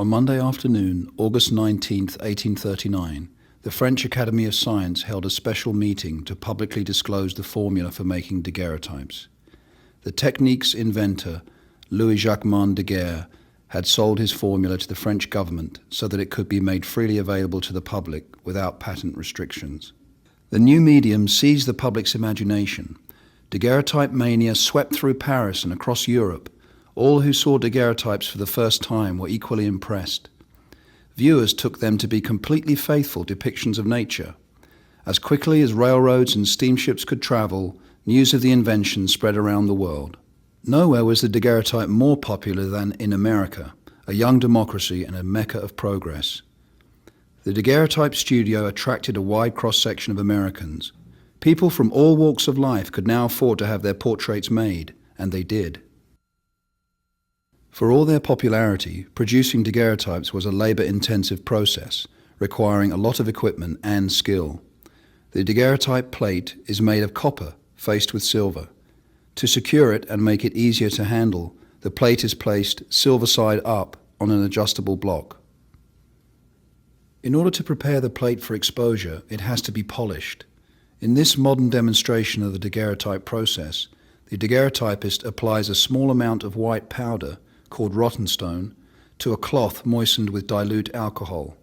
On Monday afternoon, August 19th, 1839, the French Academy of Science held a special meeting to publicly disclose the formula for making daguerreotypes. The technique's inventor, Louis-Jacques Daguerre, had sold his formula to the French government so that it could be made freely available to the public without patent restrictions. The new medium seized the public's imagination. Daguerreotype mania swept through Paris and across Europe. All who saw daguerreotypes for the first time were equally impressed. Viewers took them to be completely faithful depictions of nature. As quickly as railroads and steamships could travel, news of the invention spread around the world. Nowhere was the daguerreotype more popular than in America, a young democracy and a mecca of progress. The daguerreotype studio attracted a wide cross-section of Americans. People from all walks of life could now afford to have their portraits made, and they did. For all their popularity, producing daguerreotypes was a labor-intensive process, requiring a lot of equipment and skill. The daguerreotype plate is made of copper, faced with silver. To secure it and make it easier to handle, the plate is placed silver side up on an adjustable block. In order to prepare the plate for exposure, it has to be polished. In this modern demonstration of the daguerreotype process, the daguerreotypist applies a small amount of white powder, called rotten stone, to a cloth moistened with dilute alcohol.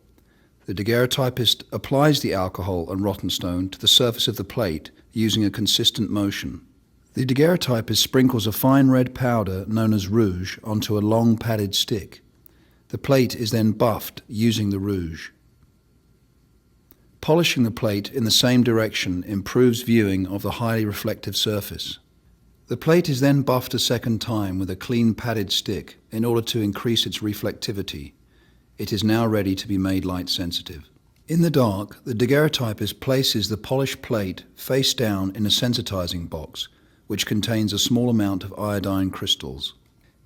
The daguerreotypist applies the alcohol and rotten stone to the surface of the plate using a consistent motion. The daguerreotypist sprinkles a fine red powder known as rouge onto a long padded stick. The plate is then buffed using the rouge. Polishing the plate in the same direction improves viewing of the highly reflective surface. The plate is then buffed a second time with a clean padded stick in order to increase its reflectivity. It is now ready to be made light sensitive. In the dark, the daguerreotypist places the polished plate face down in a sensitizing box, which contains a small amount of iodine crystals.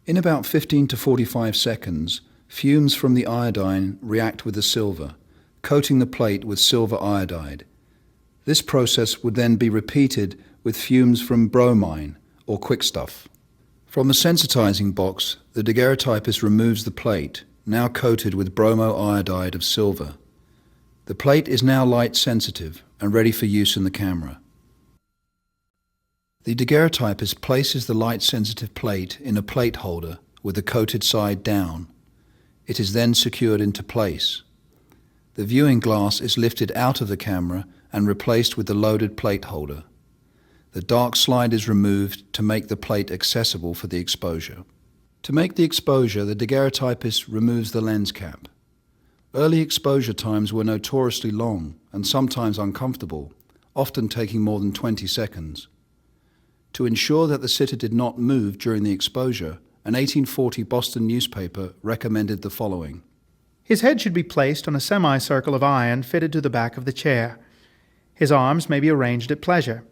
In about 15 to 45 seconds, fumes from the iodine react with the silver, coating the plate with silver iodide. This process would then be repeated with fumes from bromine, or quickstuff. From the sensitizing box, the daguerreotypist removes the plate, now coated with bromo-iodide of silver. The plate is now light sensitive and ready for use in the camera. The daguerreotypist places the light sensitive plate in a plate holder with the coated side down. It is then secured into place. The viewing glass is lifted out of the camera and replaced with the loaded plate holder. The dark slide is removed to make the plate accessible for the exposure. To make the exposure, the daguerreotypist removes the lens cap. Early exposure times were notoriously long and sometimes uncomfortable, often taking more than 20 seconds. To ensure that the sitter did not move during the exposure, an 1840 Boston newspaper recommended the following. His head should be placed on a semicircle of iron fitted to the back of the chair. His arms may be arranged at pleasure.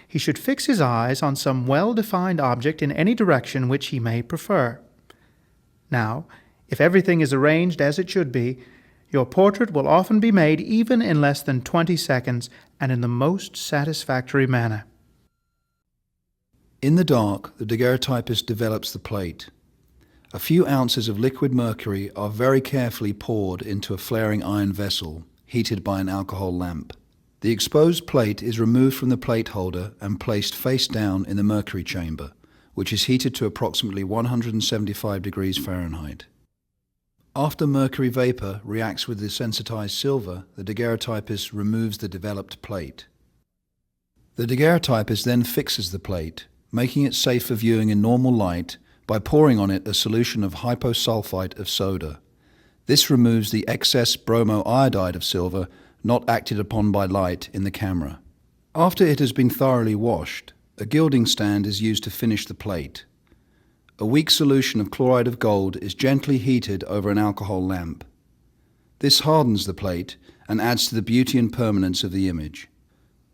He should fix his eyes on some well-defined object in any direction which he may prefer. Now, if everything is arranged as it should be, your portrait will often be made even in less than 20 seconds and in the most satisfactory manner. In the dark, the daguerreotypist develops the plate. A few ounces of liquid mercury are very carefully poured into a flaring iron vessel, heated by an alcohol lamp. The exposed plate is removed from the plate holder and placed face down in the mercury chamber, which is heated to approximately 175 degrees Fahrenheit. After mercury vapor reacts with the sensitized silver, the daguerreotypist removes the developed plate. The daguerreotypist then fixes the plate, making it safe for viewing in normal light by pouring on it a solution of hyposulfite of soda. This removes the excess bromo-iodide of silver not acted upon by light in the camera. After it has been thoroughly washed, a gilding stand is used to finish the plate. A weak solution of chloride of gold is gently heated over an alcohol lamp. This hardens the plate and adds to the beauty and permanence of the image.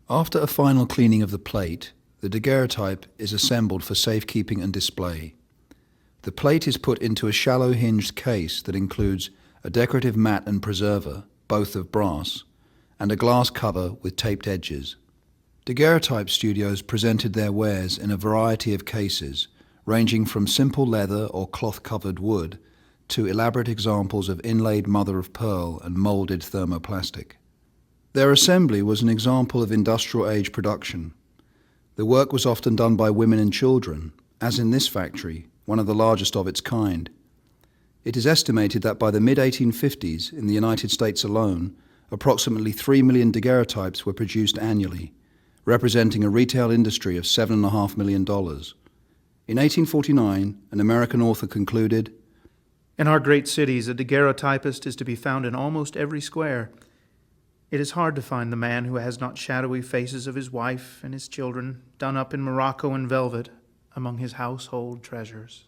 After a final cleaning of the plate, the daguerreotype is assembled for safekeeping and display. The plate is put into a shallow hinged case that includes a decorative mat and preserver, both of brass, and a glass cover with taped edges. Daguerreotype studios presented their wares in a variety of cases, ranging from simple leather or cloth-covered wood to elaborate examples of inlaid mother-of-pearl and moulded thermoplastic. Their assembly was an example of industrial age production. The work was often done by women and children, as in this factory, one of the largest of its kind. It is estimated that by the mid-1850s, in the United States alone, approximately 3 million daguerreotypes were produced annually, representing a retail industry of $7.5 million. In 1849, an American author concluded, "In our great cities, a daguerreotypist is to be found in almost every square. It is hard to find the man who has not shadowy faces of his wife and his children done up in morocco and velvet among his household treasures."